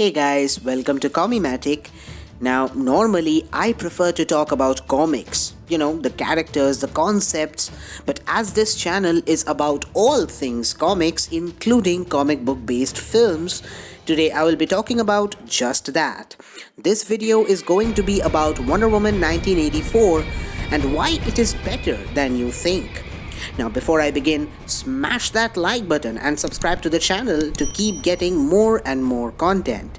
Hey guys, welcome to Comimatic. Now, normally I prefer to talk about comics, the characters, the concepts, but as this channel is about all things comics, including comic book based films, today I will be talking about just that. This video is going to be about Wonder Woman 1984 and why it is better than you think. Now, before I begin, smash that like button and subscribe to the channel to keep getting more and more content.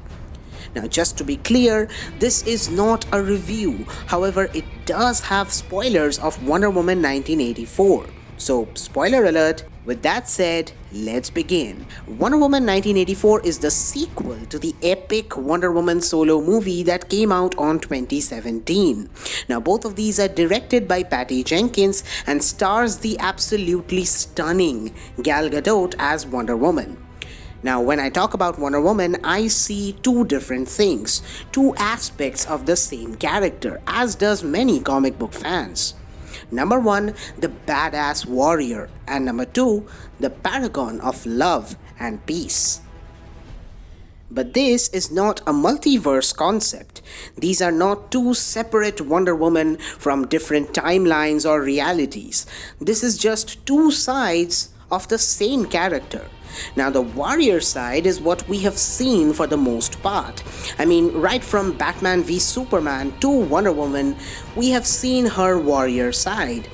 Now, just to be clear, this is not a review. However, it does have spoilers of Wonder Woman 1984. So, spoiler alert. With that said, let's begin. Wonder Woman 1984 is the sequel to the epic Wonder Woman solo movie that came out on 2017. Now, both of these are directed by Patty Jenkins and stars the absolutely stunning Gal Gadot as Wonder Woman. Now, when I talk about Wonder Woman, I see two different things, two aspects of the same character, as does many comic book fans. Number one, the badass warrior, and number two, the paragon of love and peace. But this is not a multiverse concept. These are not two separate Wonder Woman from different timelines or realities. This is just two sides of the same character. Now, the warrior side is what we have seen for the most part. I mean, right from Batman v Superman to Wonder Woman, we have seen her warrior side.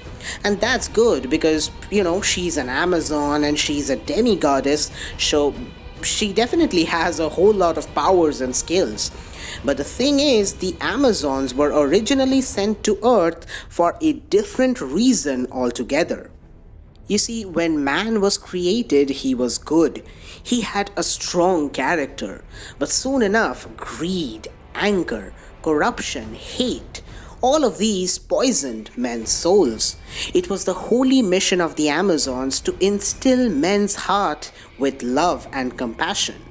And that's good because, she's an Amazon and she's a demigoddess, so she definitely has a whole lot of powers and skills. But the thing is, the Amazons were originally sent to Earth for a different reason altogether. You see, when man was created, he was good. He had a strong character. But soon enough, greed, anger, corruption, hate, all of these poisoned men's souls. It was the holy mission of the Amazons to instill men's heart with love and compassion.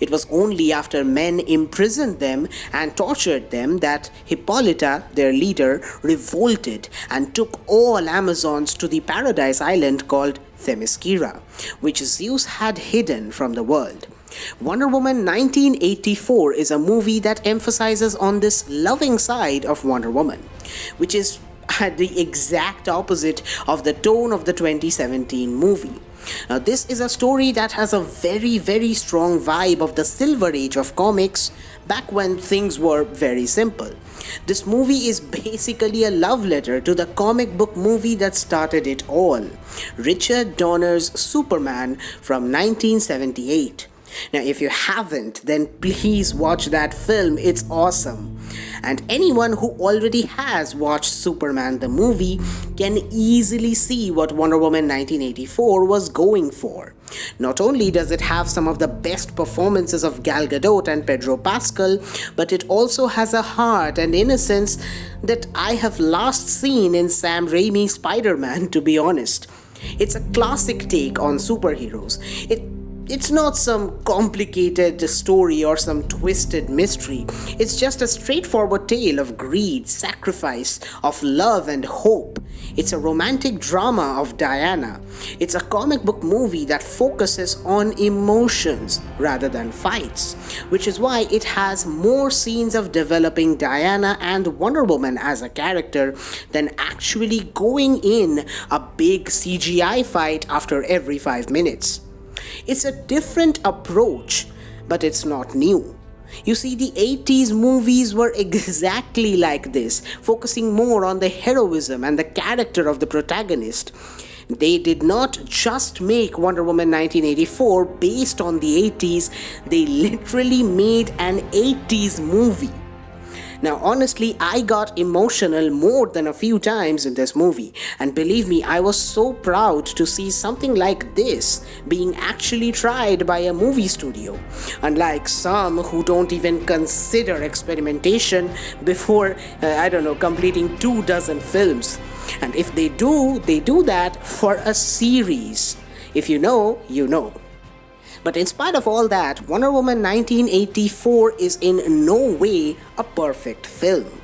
It was only after men imprisoned them and tortured them that Hippolyta, their leader, revolted and took all Amazons to the paradise island called Themyscira, which Zeus had hidden from the world. Wonder Woman 1984 is a movie that emphasizes on this loving side of Wonder Woman, which is the exact opposite of the tone of the 2017 movie. Now, this is a story that has a very, very strong vibe of the Silver Age of comics, back when things were very simple. This movie is basically a love letter to the comic book movie that started it all, Richard Donner's Superman from 1978. Now, if you haven't, then please watch that film, it's awesome. And anyone who already has watched Superman the movie can easily see what Wonder Woman 1984 was going for. Not only does it have some of the best performances of Gal Gadot and Pedro Pascal, but it also has a heart and innocence that I have last seen in Sam Raimi's Spider-Man, to be honest. It's a classic take on superheroes. It's not some complicated story or some twisted mystery. It's just a straightforward tale of greed, sacrifice, of love and hope. It's a romantic drama of Diana. It's a comic book movie that focuses on emotions rather than fights, which is why it has more scenes of developing Diana and Wonder Woman as a character than actually going in a big CGI fight after every 5 minutes. It's a different approach, but it's not new. You see, the 80s movies were exactly like this, focusing more on the heroism and the character of the protagonist. They did not just make Wonder Woman 1984 based on the 80s, they literally made an 80s movie. Now, honestly, I got emotional more than a few times in this movie, and believe me, I was so proud to see something like this being actually tried by a movie studio, unlike some who don't even consider experimentation before, completing 24 films. And if they do that for a series. If you know, you know. But in spite of all that, Wonder Woman 1984 is in no way a perfect film.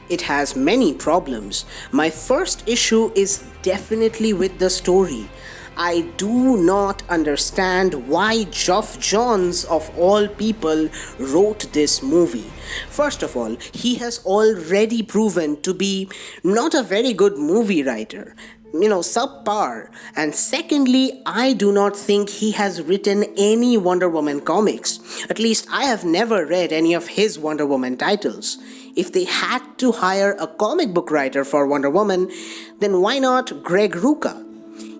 It has many problems. My first issue is definitely with the story. I do not understand why Geoff Johns, of all people, wrote this movie. First of all, he has already proven to be not a very good movie writer. Subpar. And secondly, I do not think he has written any Wonder Woman comics. At least I have never read any of his Wonder Woman titles. If they had to hire a comic book writer for Wonder Woman, then why not Greg Rucka?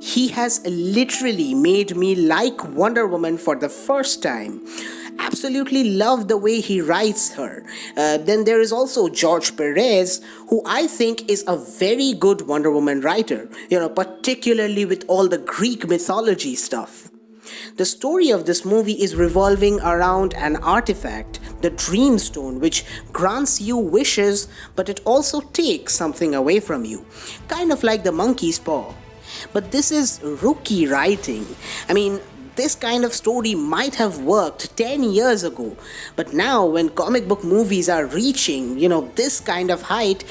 He has literally made me like Wonder Woman for the first time. Absolutely love the way he writes her. Then there is also George Perez, who I think is a very good Wonder Woman writer, particularly with all the Greek mythology stuff. The story of this movie is revolving around an artifact, the Dreamstone, which grants you wishes, but it also takes something away from you, kind of like the monkey's paw. But this is rookie writing. This kind of story might have worked 10 years ago, but now when comic book movies are reaching, this kind of height,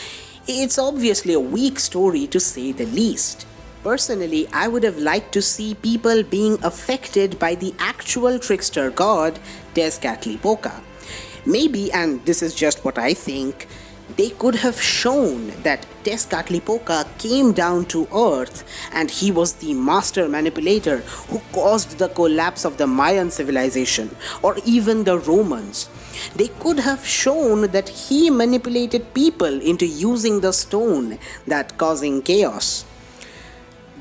it's obviously a weak story to say the least. Personally, I would have liked to see people being affected by the actual trickster god, Tezcatlipoca. Maybe, and this is just what I think, they could have shown that Tezcatlipoca came down to Earth and he was the master manipulator who caused the collapse of the Mayan civilization or even the Romans. They could have shown that he manipulated people into using the stone, that causing chaos.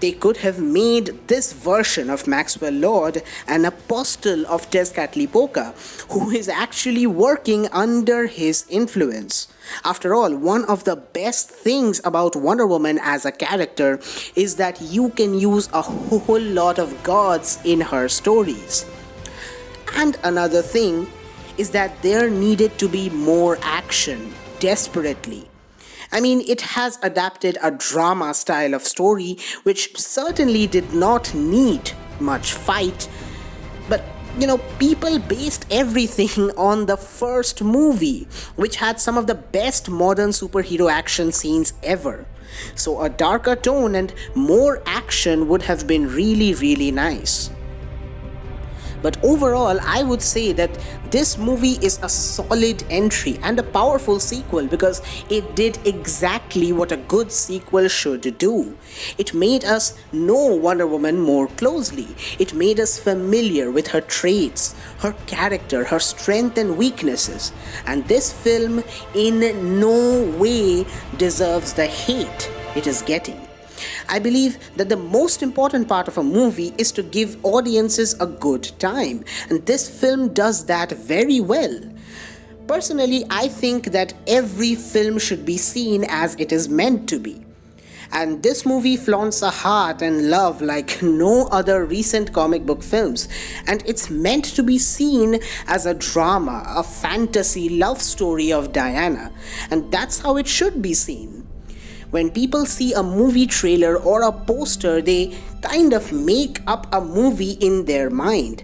They could have made this version of Maxwell Lord an apostle of Tezcatlipoca who is actually working under his influence. After all, one of the best things about Wonder Woman as a character is that you can use a whole lot of gods in her stories. And another thing is that there needed to be more action, desperately. It has adapted a drama style of story which certainly did not need much fight, but people based everything on the first movie, which had some of the best modern superhero action scenes ever. So a darker tone and more action would have been really, really nice. But overall, I would say that this movie is a solid entry and a powerful sequel because it did exactly what a good sequel should do. It made us know Wonder Woman more closely. It made us familiar with her traits, her character, her strengths and weaknesses. And this film in no way deserves the hate it is getting. I believe that the most important part of a movie is to give audiences a good time, and this film does that very well. Personally, I think that every film should be seen as it is meant to be. And this movie flaunts a heart and love like no other recent comic book films, and it's meant to be seen as a drama, a fantasy love story of Diana, and that's how it should be seen. When people see a movie trailer or a poster, they kind of make up a movie in their mind.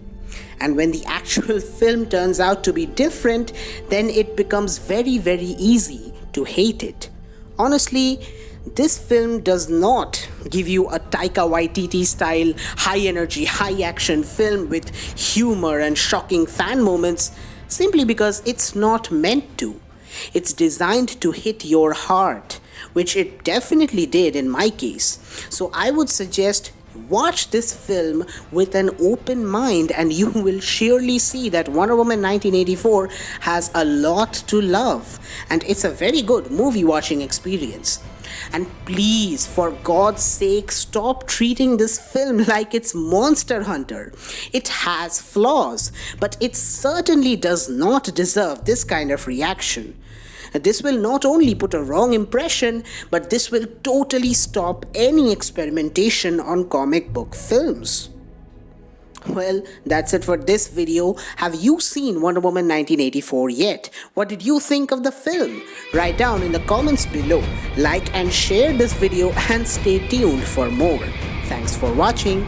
And when the actual film turns out to be different, then it becomes very, very easy to hate it. Honestly, this film does not give you a Taika Waititi style high energy, high action film with humor and shocking fan moments simply because it's not meant to. It's designed to hit your heart, which it definitely did in my case. So I would suggest watch this film with an open mind and you will surely see that Wonder Woman 1984 has a lot to love and it's a very good movie watching experience. And please, for God's sake, stop treating this film like it's Monster Hunter. It has flaws, but it certainly does not deserve this kind of reaction. This will not only put a wrong impression, but this will totally stop any experimentation on comic book films. Well, that's it for this video. Have you seen Wonder Woman 1984 yet? What did you think of the film? Write down in the comments below. Like and share this video and stay tuned for more. Thanks for watching.